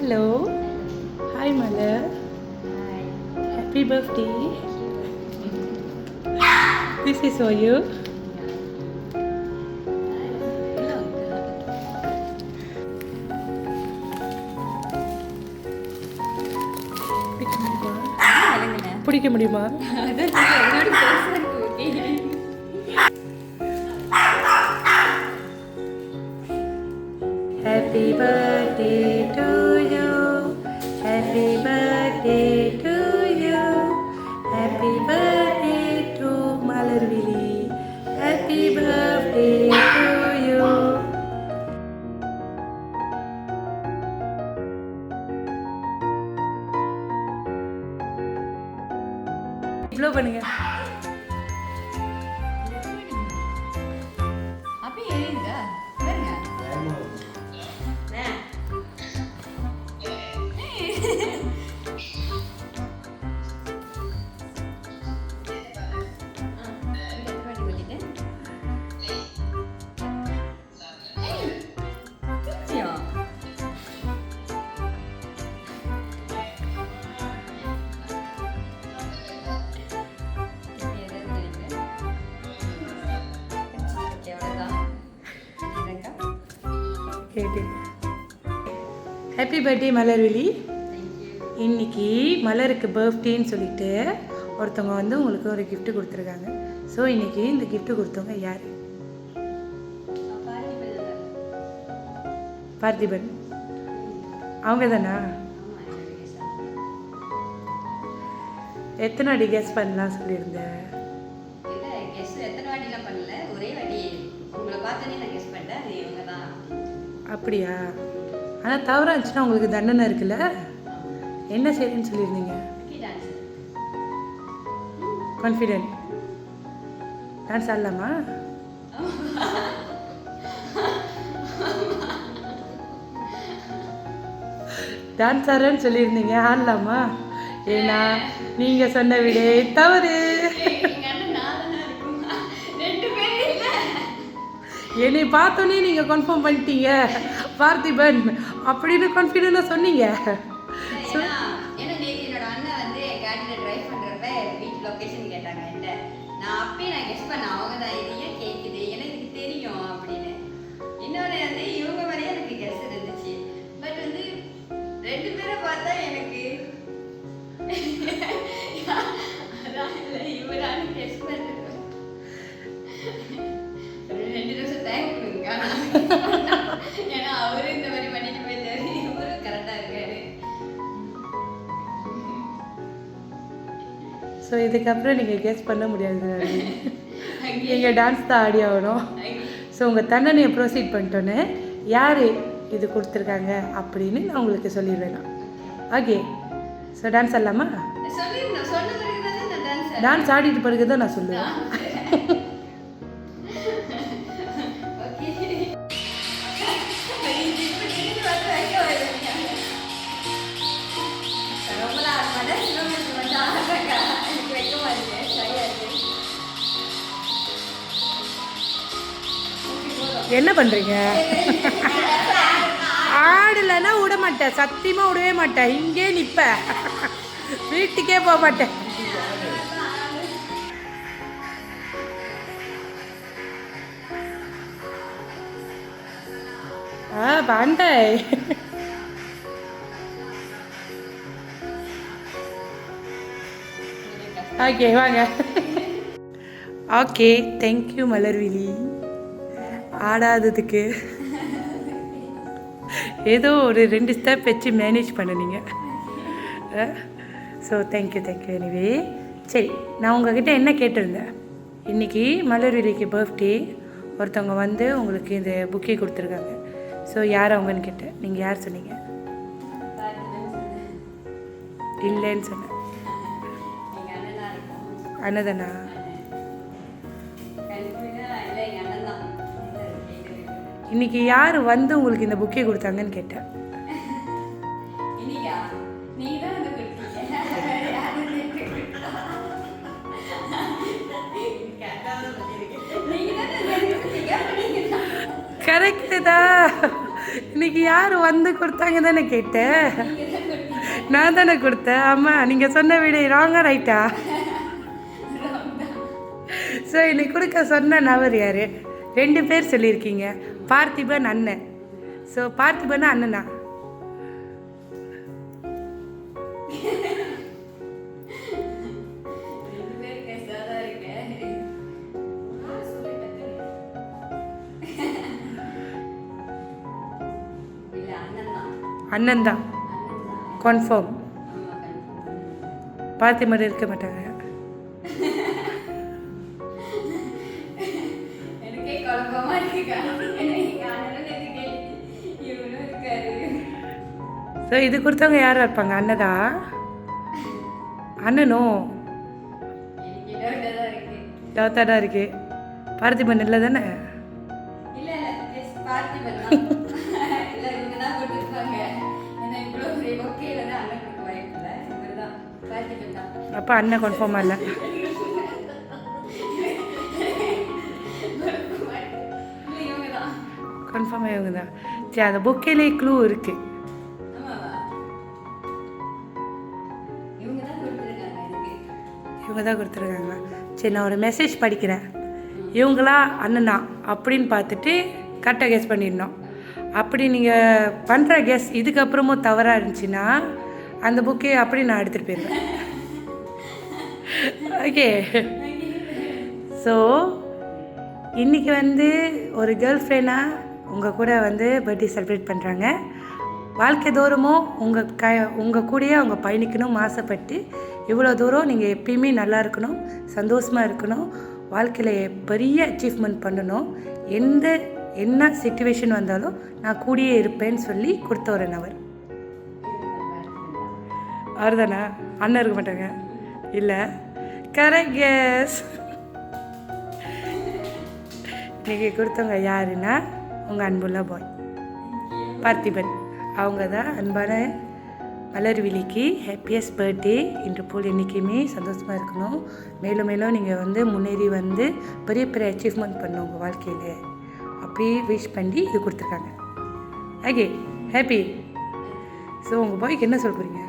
Hello. Hi, Mother. Hi. Happy birthday. This is for you. பிடிக்க முடியுமா? Happy birthday to you. Happy birthday to you. Happy birthday to Malarvili. Happy birthday to you. இவ்வளோ பண்ணுங்க. Happy birthday Malarvizhi. இன்னைக்கு மலருக்கு பர்த்டேன்னு சொல்லிட்டு ஒருத்தவங்க வந்து உங்களுக்கு ஒரு gift கொடுத்துருக்காங்க. ஸோ இன்னைக்கு இந்த gift கொடுத்தவங்க யார்? பார்த்திபன். அவங்க தானா? எத்தனை வாட்டி கெஸ் பண்ணலாம் சொல்லியிருந்தேன்? அப்படியா? ஆனால் தவறாக இருந்துச்சுன்னா உங்களுக்கு தண்டனை இருக்குல்ல? என்ன செய்யுன்னு சொல்லியிருந்தீங்க? கான்ஃபிடென்ட். டான்ஸ் ஆடலாமா? டான்ஸ் ஆடுறேன்னு சொல்லியிருந்தீங்க, ஆடலாமா? ஏன்னா நீங்கள் சொன்ன விட தவறு. என்னை பார்த்தோன்னே நீங்கள் கன்ஃபார்ம் பண்ணிட்டீங்க பார்த்திபன் அப்படின்னு கான்ஃபிடென்ட்டாக சொன்னீங்க. ஸோ இதுக்கப்புறம் நீங்கள் கெஸ் பண்ண முடியாது, நீங்கள் டான்ஸ் தான் ஆடி ஆகணும். ஸோ உங்கள் தண்டனையை ப்ரொசீட் பண்ணிட்டோன்னே யார் இது கொடுத்துருக்காங்க அப்படின்னு நான் உங்களுக்கு சொல்லிடுவேன். ஓகே, ஸோ டான்ஸ் ஆடலாமா? டான்ஸ் ஆடிட்டு பிறகு தான் நான் சொல்லுவேன். என்ன பண்ணுறீங்க? ஆடலைன்னா விட மாட்டேன், சத்தியமாக விடவே மாட்டேன். இங்கே நிற்பேன், வீட்டுக்கே போக மாட்டேன். பாண்டை. ஓகே வாங்க. Okay, thank you Malarvizhi. ஆடாததுக்கு ஏதோ ஒரு 2 ஸ்டெப் வச்சு மேனேஜ் பண்ணினீங்க. So thank you. எனிவே சரி, நான் உங்ககிட்ட என்ன கேட்டிருந்தேன், இன்றைக்கி மலர்விழிக்கு பர்த்டே, ஒருத்தவங்க வந்து உங்களுக்கு இந்த புக்கே கொடுத்துருக்காங்க. ஸோ யார் அவங்கன்னு கேட்டேன், நீங்கள் யார் சொன்னீங்க? இல்லைன்னு சொன்னேன். அண்ணதானா? இன்னைக்கு யார் வந்து உங்களுக்கு இந்த புக்கே கொடுத்தாங்கன்னு கேட்டேன். கரெக்டு தான். இன்னைக்கு யார் வந்து கொடுத்தாங்க தானே கேட்டேன். நான் தானே கொடுத்தேன். ஆமாம், நீங்கள் சொன்ன வீடு ராங்கா ரைட்டா? ஸோ இன்னைக்கு கொடுக்க சொன்ன நபர் யார்? 2 பேர் சொல்லியிருக்கீங்க. பார்த்திபன் அண்ணன். ஸோ பார்த்திபன் அண்ணனா? அண்ணன் தான் கன்ஃபார்ம். பார்த்திபன் இருக்க மாட்டாங்க. ஸோ இது கொடுத்தவங்க யாராக இருப்பாங்க? அண்ணதா? அண்ணனும் டவுட்டாக இருக்கு. பார்த்திபன் இல்லை தானே? அப்போ அண்ணன் கன்ஃபார்மாக இல்லை. கன்ஃபார்மாக இவங்க தான். சரி, அந்த புக்கிலே க்ளூ இருக்கு. இவங்க தான் கொடுத்துருக்காங்க. சரி, நான் ஒரு மெசேஜ் படிக்கிறேன். இவங்களா அண்ணனா அப்படின்னு பார்த்துட்டு கரெக்டாக கெஸ் பண்ணிடணும். அப்படி நீங்கள் பண்ணுற கெஸ் இதுக்கப்புறமும் தவறாக இருந்துச்சுன்னா அந்த புக்கே அப்படி நான் எடுத்துகிட்டு போயிடுவேன். ஓகே. ஸோ இன்றைக்கி வந்து ஒரு கேர்ள் ஃப்ரெண்டாக உங்கள் கூட வந்து பர்த்டே செலிப்ரேட் பண்ணுறாங்க. வாழ்க்கை தூரமும் உங்கள் கூடயே அவங்க பயணிக்கணும் ஆசைப்பட்டு இவ்வளோ தூரம் நீங்கள் எப்பயுமே நல்லா இருக்கணும், சந்தோஷமாக இருக்கணும், வாழ்க்கையில் பெரிய அச்சீவ்மெண்ட் பண்ணணும், என்ன சிச்சுவேஷன் வந்தாலும் நான் கூடயே இருப்பேன்னு சொல்லி கொடுத்த ஒரு நபர். அவர் தானே? அண்ணன் இருக்க மாட்டாங்க. இல்லை, கரெக்ட் கெஸ். இன்றைக்கி கொடுத்தவங்க யாருன்னா உங்கள் அன்புள்ள பாய் பார்த்திபன். அவங்க தான் அன்பான மலர்விழிக்கு ஹாப்பியஸ்ட் பர்த்டே. இன்று போல் என்றைக்குமே சந்தோஷமாக இருக்கணும், மேலும் மேலும் நீங்கள் வந்து முன்னேறி வந்து பெரிய பெரிய அச்சீவ்மெண்ட் பண்ணணும் உங்கள் வாழ்க்கையில். அப்படியே விஷ் பண்ணி இது கொடுத்துருக்காங்க. Okay, happy. ஸோ உங்கள் பாய்க்கு என்ன சொல்ல போகிறீங்க?